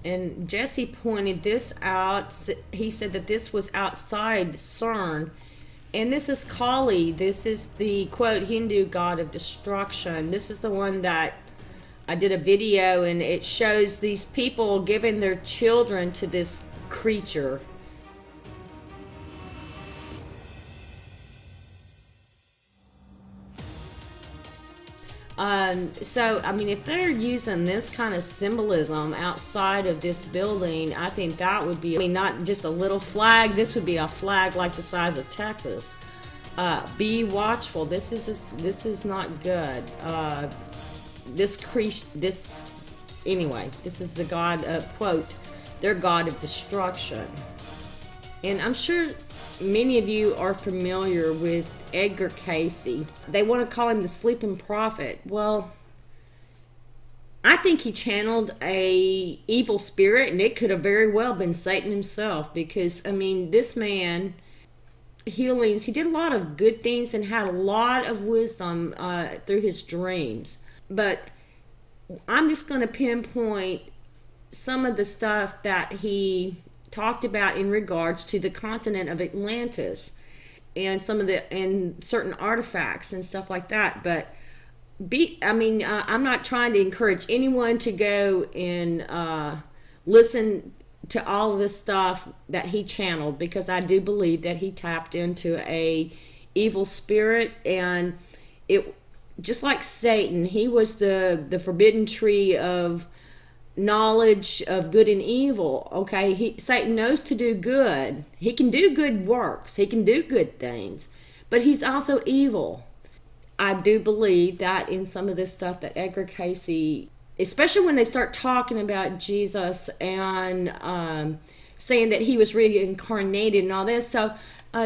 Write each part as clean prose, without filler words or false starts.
And Jesse pointed this out. He said that this was outside CERN. And this is Kali. This is the, quote, Hindu god of destruction. This is the one that I did a video, and it shows these people giving their children to this creature. So, I mean, if they're using this kind of symbolism outside of this building, I think that would be, I mean, not just a little flag. This would be a flag like the size of Texas. Be watchful. This is not good. Anyway, this is the god of, quote, their god of destruction. And I'm sure many of you are familiar with Edgar Cayce. They want to call him the sleeping prophet. Well, I think he channeled a evil spirit, and it could have very well been Satan himself, because, I mean, this man, healings, he did a lot of good things and had a lot of wisdom through his dreams. But I'm just going to pinpoint some of the stuff that he talked about in regards to the continent of Atlantis and some of the certain artifacts and stuff like that. But I'm not trying to encourage anyone to go and listen to all of this stuff that he channeled, because I do believe that he tapped into a evil spirit, and it, just like Satan, he was the forbidden tree of knowledge of good and evil. Okay, Satan knows to do good. He can do good works. He can do good things, but he's also evil. I do believe that in some of this stuff that Edgar Cayce, especially when they start talking about Jesus and saying that he was reincarnated and all this. So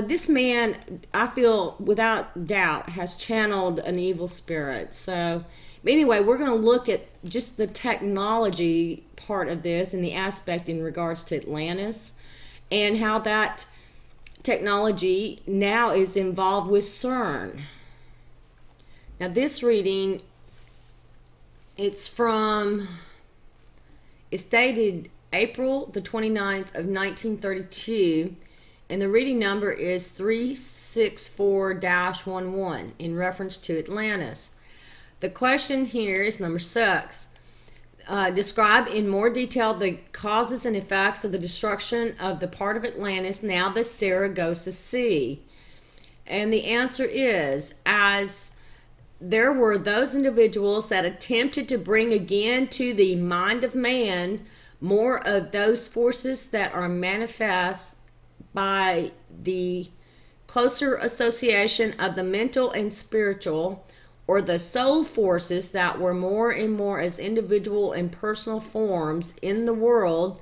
this man, I feel without doubt, has channeled an evil spirit. So anyway, we're going to look at just the technology part of this and the aspect in regards to Atlantis, and how that technology now is involved with CERN. Now this reading, it's dated April the 29th of 1932, and the reading number is 364-11 in reference to Atlantis. The question here is number 6. Describe in more detail the causes and effects of the destruction of the part of Atlantis, now the Saragossa Sea. And the answer is, as there were those individuals that attempted to bring again to the mind of man more of those forces that are manifest by the closer association of the mental and spiritual, or the soul forces that were more and more as individual and personal forms in the world,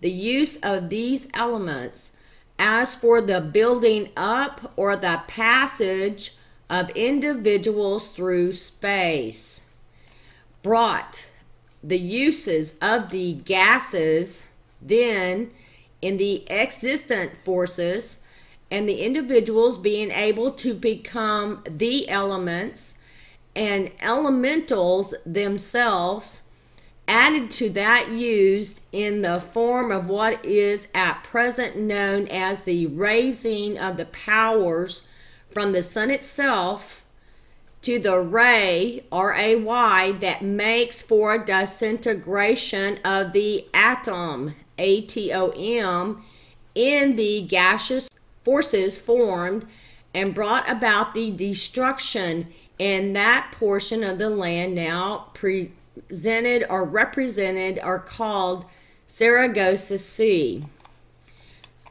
the use of these elements. As for the building up or the passage of individuals through space, brought the uses of the gases then in the existent forces, and the individuals being able to become the elements and elementals themselves, added to that used in the form of what is at present known as the raising of the powers from the sun itself to the ray, R-A-Y, that makes for disintegration of the atom, A-T-O-M, in the gaseous forces formed and brought about the destruction in that portion of the land now presented or represented or called Saragossa Sea.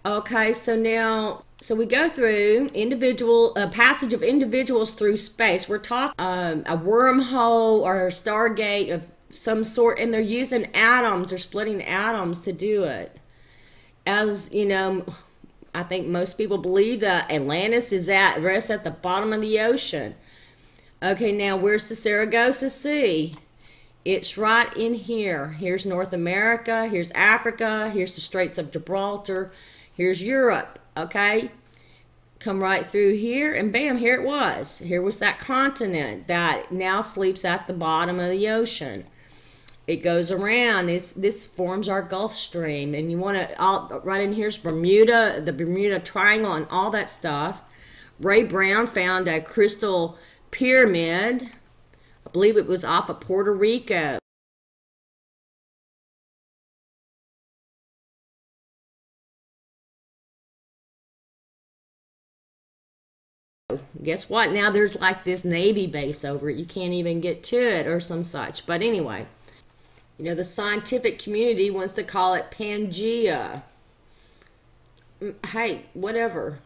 Okay, so now, so we go through a passage of individuals through space. We're talking a wormhole or a stargate of some sort, and they're using atoms or splitting atoms to do it. As you know, I think most people believe that Atlantis rests at the bottom of the ocean. Okay, now where's the Saragossa Sea? It's right in here. Here's North America, here's Africa, here's the Straits of Gibraltar, here's Europe, okay? Come right through here, and bam, here it was. Here was that continent that now sleeps at the bottom of the ocean. It goes around. This forms our Gulf Stream, and you want to right in here's Bermuda, the Bermuda Triangle, and all that stuff. Ray Brown found a crystal pyramid. I believe it was off of Puerto Rico. Guess what? Now there's like this Navy base over it. You can't even get to it or some such. But anyway, you know, the scientific community wants to call it Pangea. Hey, whatever.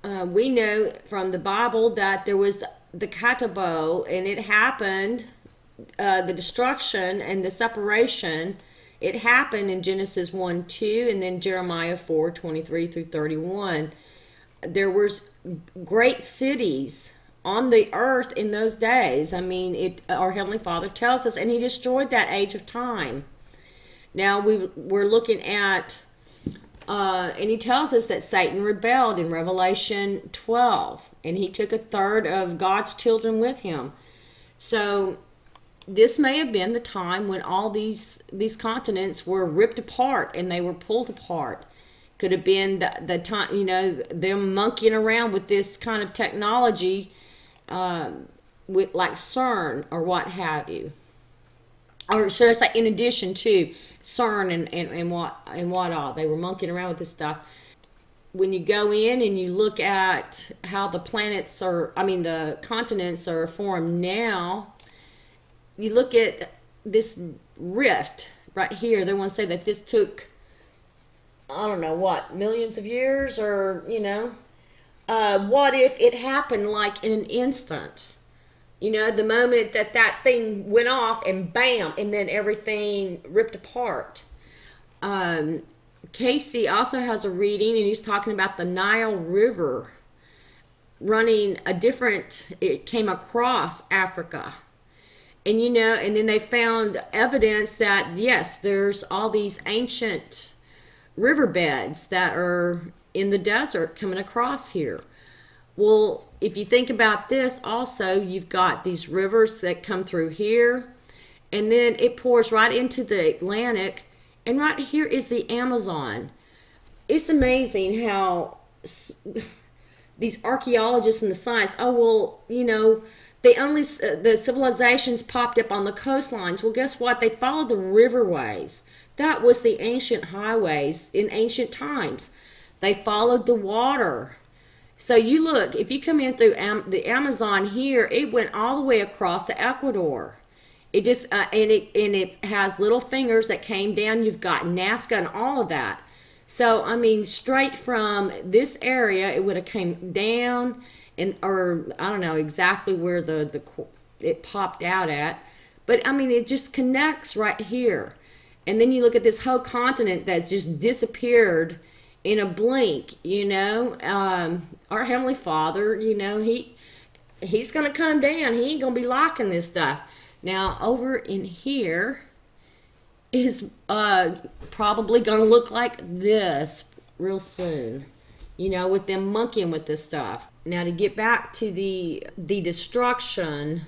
We know from the Bible that there was the Katabo, and it happened, the destruction and the separation, it happened in Genesis 1:2 and then Jeremiah 4:23 through 31. There was great cities on the earth in those days. I mean, our Heavenly Father tells us, and He destroyed that age of time. Now we're looking at, and He tells us that Satan rebelled in Revelation 12, and he took a third of God's children with him. So this may have been the time when all these continents were ripped apart and they were pulled apart. Could have been the time, you know, them monkeying around with this kind of technology, with like CERN or what have you, or should I say, in addition to CERN and what all, they were monkeying around with this stuff. When you go in and you look at how the planets are, I mean the continents are formed now, you look at this rift right here. They want to say that this took, I don't know what, millions of years, or, you know, what if it happened like in an instant? You know, the moment that thing went off and bam, and then everything ripped apart. Cayce also has a reading, and he's talking about the Nile River running it came across Africa. And, you know, and then they found evidence that, yes, there's all these ancient riverbeds that are in the desert coming across here. Well, if you think about this also, you've got these rivers that come through here, and then it pours right into the Atlantic, and right here is the Amazon. It's amazing how these archaeologists and the science, oh, well, you know, the civilizations popped up on the coastlines. Well, guess what? They followed the riverways. That was the ancient highways in ancient times. They followed the water. So you look, if you come in through the Amazon here, it went all the way across to Ecuador. It just and it has little fingers that came down. You've got Nazca and all of that. So I mean, straight from this area, it would have came down, and or I don't know exactly where it popped out at, but I mean, it just connects right here. And then you look at this whole continent that's just disappeared in a blink, you know. Our Heavenly Father, you know, He's going to come down. He ain't going to be liking this stuff. Now, over in here is probably going to look like this real soon, you know, with them monkeying with this stuff. Now, to get back to the destruction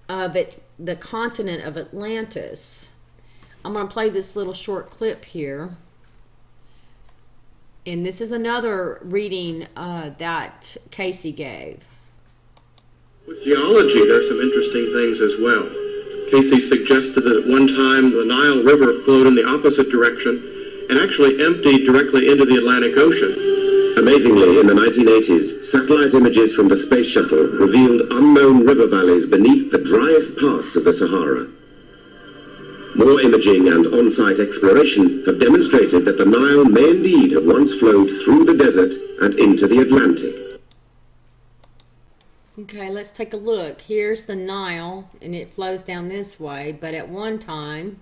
of the continent of Atlantis, I'm going to play this little short clip here. And this is another reading that Cayce gave. With geology, there's some interesting things as well. Cayce suggested that at one time the Nile River flowed in the opposite direction and actually emptied directly into the Atlantic Ocean. Amazingly, in the 1980s, satellite images from the space shuttle revealed unknown river valleys beneath the driest parts of the Sahara. More imaging and on-site exploration have demonstrated that the Nile may indeed have once flowed through the desert and into the Atlantic. Okay, let's take a look. Here's the Nile, and it flows down this way, but at one time,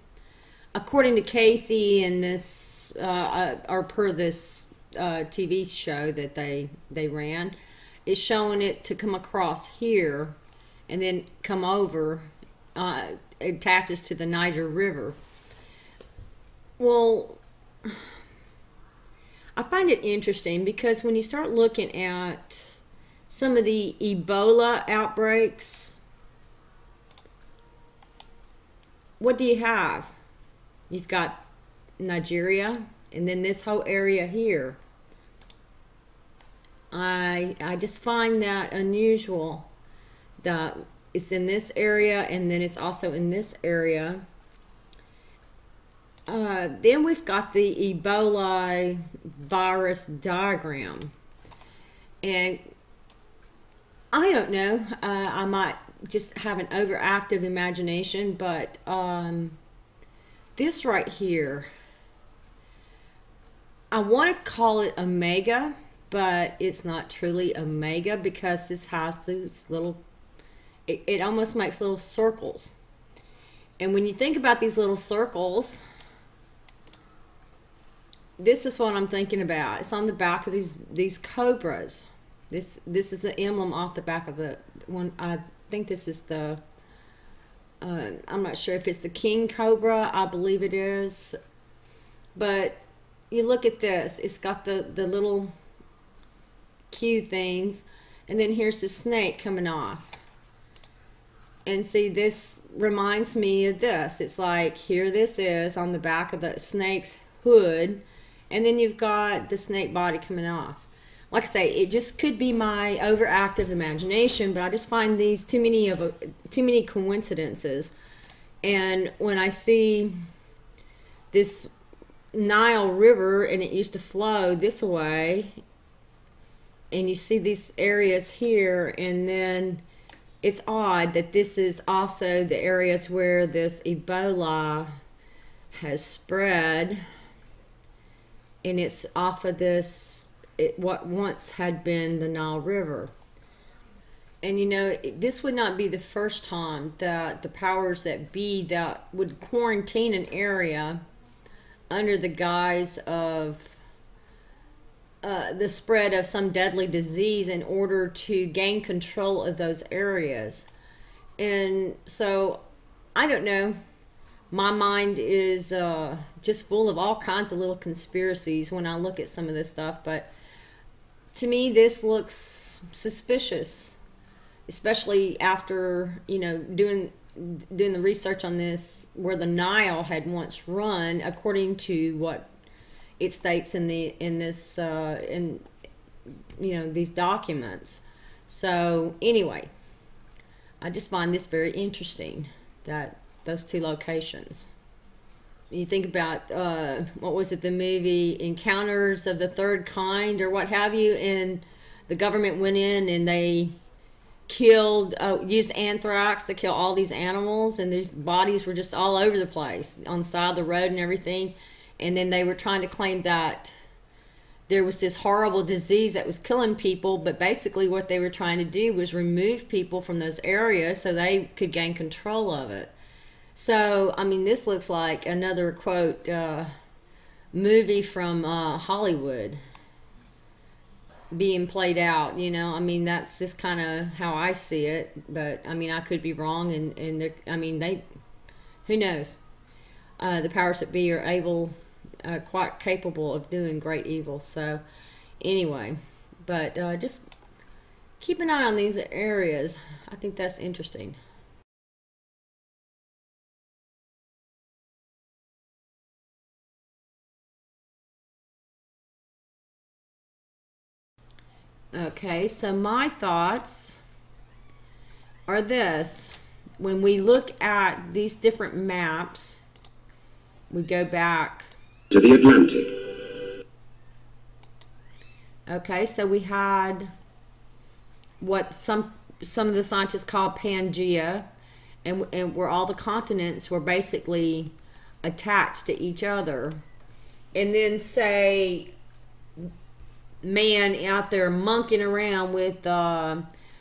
according to Cayce and this, or per this TV show that they ran, it's showing it to come across here and then come over, attaches to the Niger River. Well, I find it interesting because when you start looking at some of the Ebola outbreaks, what do you have? You've got Nigeria, and then this whole area here. I just find that unusual that it's in this area and then it's also in this area. Then we've got the Ebola virus diagram, and I don't know, I might just have an overactive imagination, but this right here, I want to call it omega, but it's not truly omega because this has these little, it almost makes little circles. And when you think about these little circles, this is what I'm thinking about. It's on the back of these cobras. This is the emblem off the back of the one. I think this is the, I'm not sure if it's the king cobra. I believe it is. But you look at this. It's got the little Q things. And then here's the snake coming off. And see, this reminds me of this. It's like, here this is on the back of the snake's hood. And then you've got the snake body coming off. Like I say, it just could be my overactive imagination, but I just find these too many coincidences. And when I see this Nile River, and it used to flow this way, and you see these areas here, and then it's odd that this is also the areas where this Ebola has spread. And it's off of this, what once had been the Nile River. And you know, this would not be the first time that the powers that be that would quarantine an area under the guise of the spread of some deadly disease in order to gain control of those areas. And so, I don't know. My mind is just full of all kinds of little conspiracies when I look at some of this stuff. But to me, this looks suspicious, especially after, you know, doing the research on this, where the Nile had once run, according to what it states in this you know, these documents. So anyway, I just find this very interesting, that those two locations. You think about, what was it, the movie Encounters of the Third Kind or what have you, and the government went in and they killed, used anthrax to kill all these animals, and these bodies were just all over the place on the side of the road and everything. And then they were trying to claim that there was this horrible disease that was killing people, but basically what they were trying to do was remove people from those areas so they could gain control of it. So, I mean, this looks like another, quote, movie from Hollywood being played out, you know. I mean, that's just kind of how I see it. But, I mean, I could be wrong. And I mean, who knows? The powers that be are able, quite capable of doing great evil. So, anyway. But just keep an eye on these areas. I think that's interesting. Okay, so my thoughts are this. When we look at these different maps, we go back to the Atlantic. Okay, so we had what some of the scientists call Pangea, and where all the continents were basically attached to each other. And then say man out there monkeying around with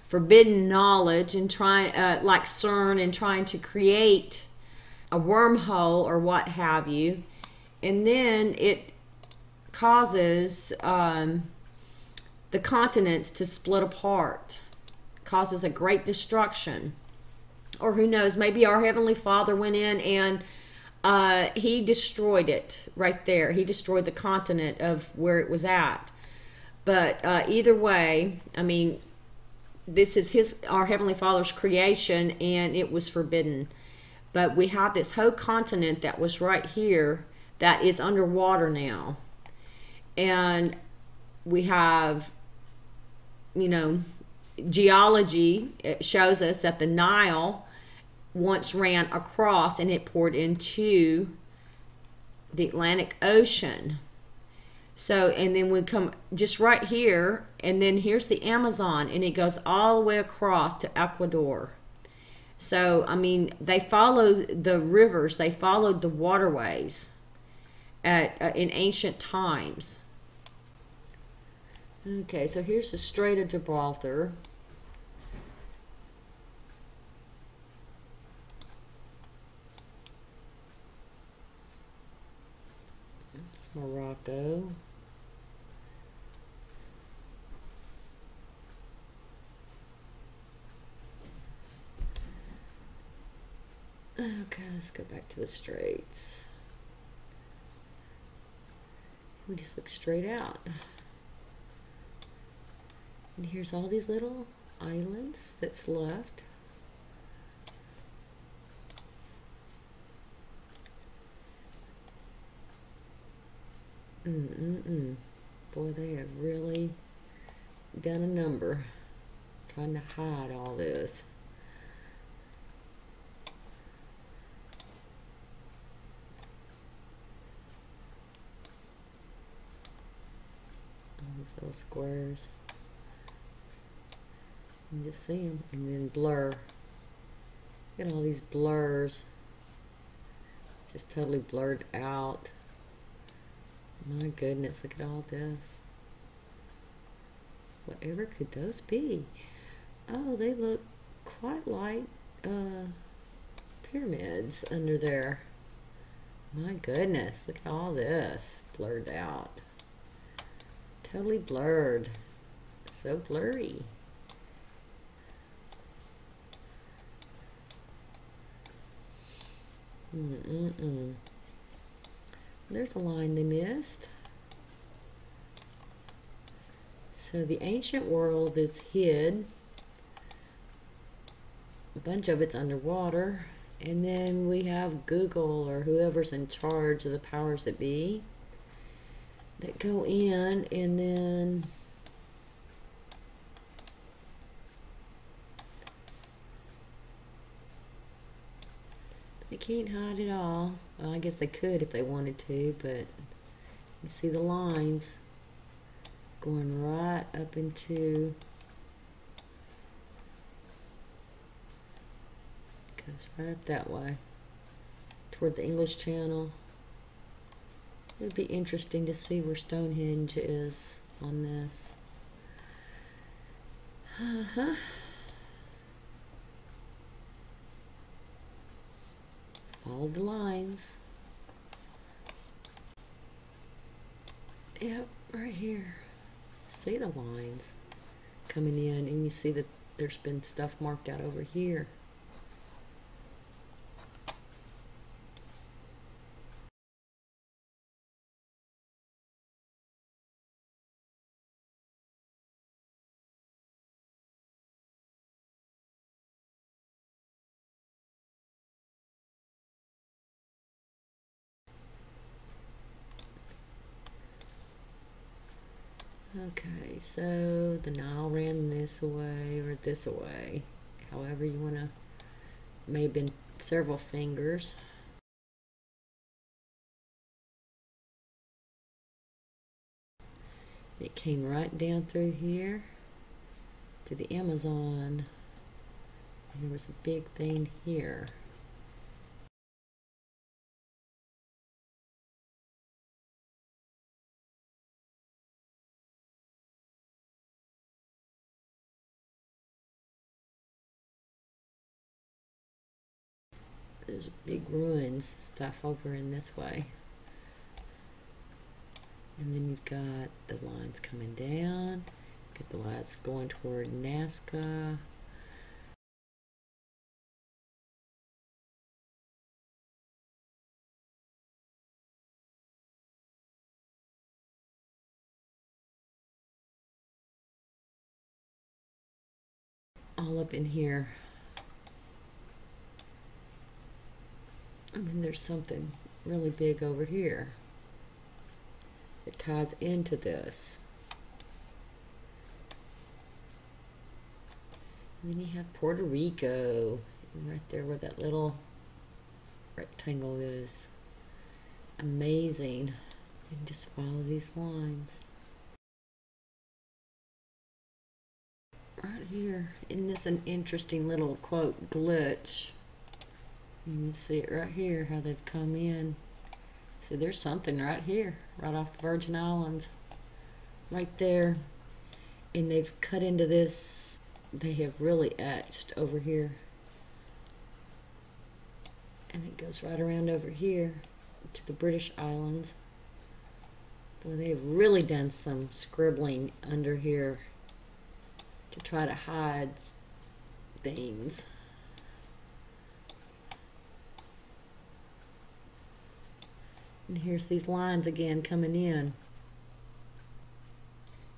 forbidden knowledge and trying, like CERN, and trying to create a wormhole or what have you, and then it causes the continents to split apart, causes a great destruction. Or who knows, maybe our Heavenly Father went in and he destroyed it right there. He destroyed the continent of where it was at. But either way, I mean, this is our Heavenly Father's creation, and it was forbidden. But we have this whole continent that was right here that is underwater now. And we have, you know, geology. It shows us that the Nile once ran across and it poured into the Atlantic Ocean. So, and then we come just right here, and then here's the Amazon, and it goes all the way across to Ecuador. So, I mean, they followed the rivers, they followed the waterways in ancient times. Okay, so here's the Strait of Gibraltar. It's Morocco. Okay, let's go back to the straits. We just look straight out. And here's all these little islands that's left. Boy, they have really done a number trying to hide all this. These little squares. You just see them and then blur. Look at all these blurs. It's just totally blurred out. My goodness, look at all this. Whatever could those be? Oh, they look quite like pyramids under there. My goodness, look at all this blurred out. Totally blurred. So blurry. There's a line they missed. So the ancient world is hid. A bunch of it's underwater. And then we have Google or whoever's in charge of the powers that be that go in, and then they can't hide it all. Well, I guess they could if they wanted to, but you see the lines going right up into, goes right up that way toward the English Channel. It would be interesting to see where Stonehenge is on this. Follow the lines. Yep, right here. See the lines coming in, and you see that there's been stuff marked out over here. Okay, so the Nile ran this way or this way. However you want to, may have been several fingers. It came right down through here to the Amazon. And there was a big thing here. There's big ruins stuff over in this way. And then you've got the lines coming down. Got the lines going toward Nazca. All up in here. And then there's something really big over here that ties into this. And then you have Puerto Rico, right there where that little rectangle is. Amazing. And just follow these lines. Right here, isn't this an interesting little quote glitch? You can see it right here, how they've come in. So there's something right here, right off the Virgin Islands, right there. And they've cut into this, they have really etched over here. And it goes right around over here to the British Islands. Boy, they've really done some scribbling under here to try to hide things. And here's these lines again coming in.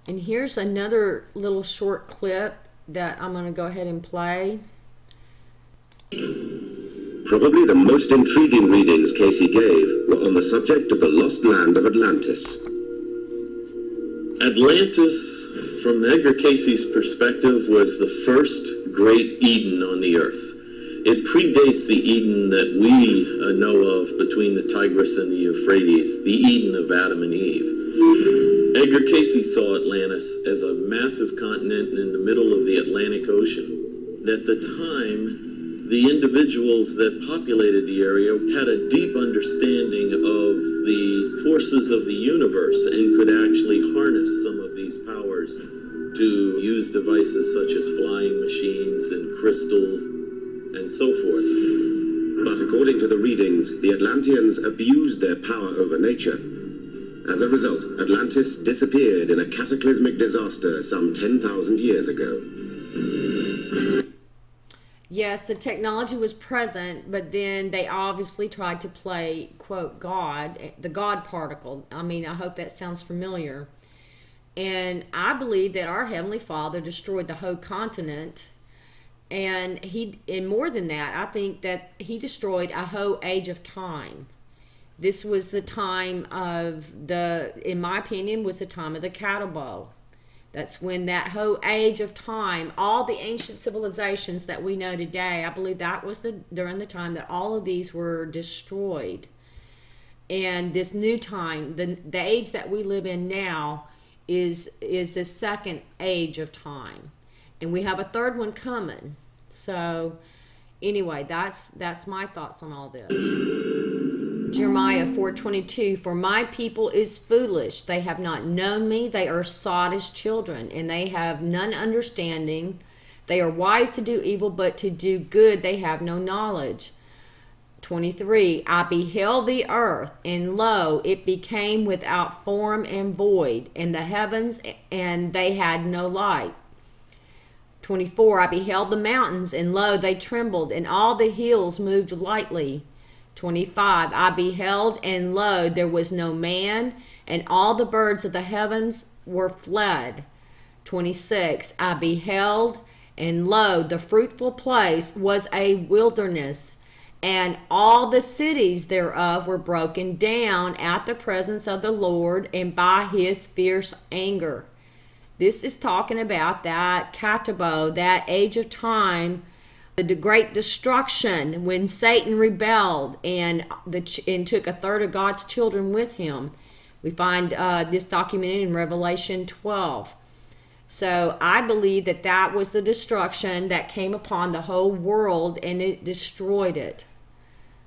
And here's another little short clip that I'm going to go ahead and play. Probably the most intriguing readings Cayce gave were on the subject of the lost land of Atlantis. Atlantis, from Edgar Cayce's perspective, was the first great Eden on the earth. It predates the Eden that we know of between the Tigris and the Euphrates, the Eden of Adam and Eve. Edgar Cayce saw Atlantis as a massive continent in the middle of the Atlantic Ocean. At the time, the individuals that populated the area had a deep understanding of the forces of the universe and could actually harness some of these powers to use devices such as flying machines and crystals and so forth. But according to the readings, the Atlanteans abused their power over nature. As a result, Atlantis disappeared in a cataclysmic disaster some 10,000 years ago. Yes, the technology was present, but then they obviously tried to play, quote, God, the God particle. I mean, I hope that sounds familiar. And I believe that our Heavenly Father destroyed the whole continent. And more than that, I think that he destroyed a whole age of time. This was the time of in my opinion, was the time of the cattle bowl. That's when that whole age of time, all the ancient civilizations that we know today, I believe that was during the time that all of these were destroyed. And this new time, the age that we live in now, is the second age of time. And we have a third one coming. So anyway, that's my thoughts on all this. Jeremiah 4:22, for my people is foolish. They have not known me. They are sottish children, and they have none understanding. They are wise to do evil, but to do good they have no knowledge. 23, I beheld the earth, and lo, it became without form and void, and the heavens, and they had no light. 24, I beheld the mountains, and lo, they trembled, and all the hills moved lightly. 25, I beheld, and lo, there was no man, and all the birds of the heavens were fled. 26, I beheld, and lo, the fruitful place was a wilderness, and all the cities thereof were broken down at the presence of the Lord and by his fierce anger. This is talking about that katabo, that age of time, the great destruction when Satan rebelled and took a third of God's children with him. We find this documented in Revelation 12. So I believe that was the destruction that came upon the whole world, and it destroyed it.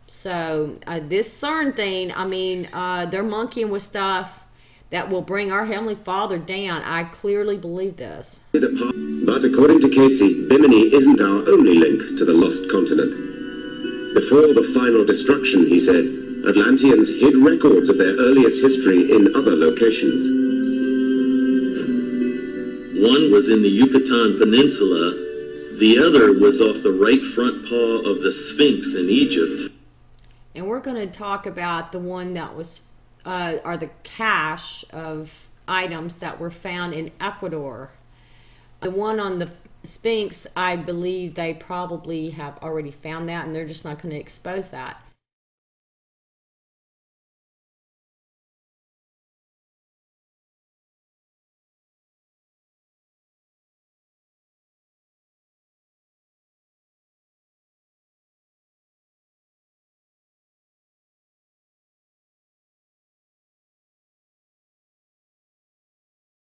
So this CERN thing, I mean, they're monkeying with stuff that will bring our Heavenly Father down. I clearly believe this. But according to Cayce, Bimini isn't our only link to the lost continent. Before the final destruction, he said, Atlanteans hid records of their earliest history in other locations. One was in the Yucatan Peninsula. The other was off the right front paw of the Sphinx in Egypt. And we're going to talk about the one that was are the cache of items that were found in Ecuador. The one on the Sphinx, I believe they probably have already found that, and they're just not going to expose that.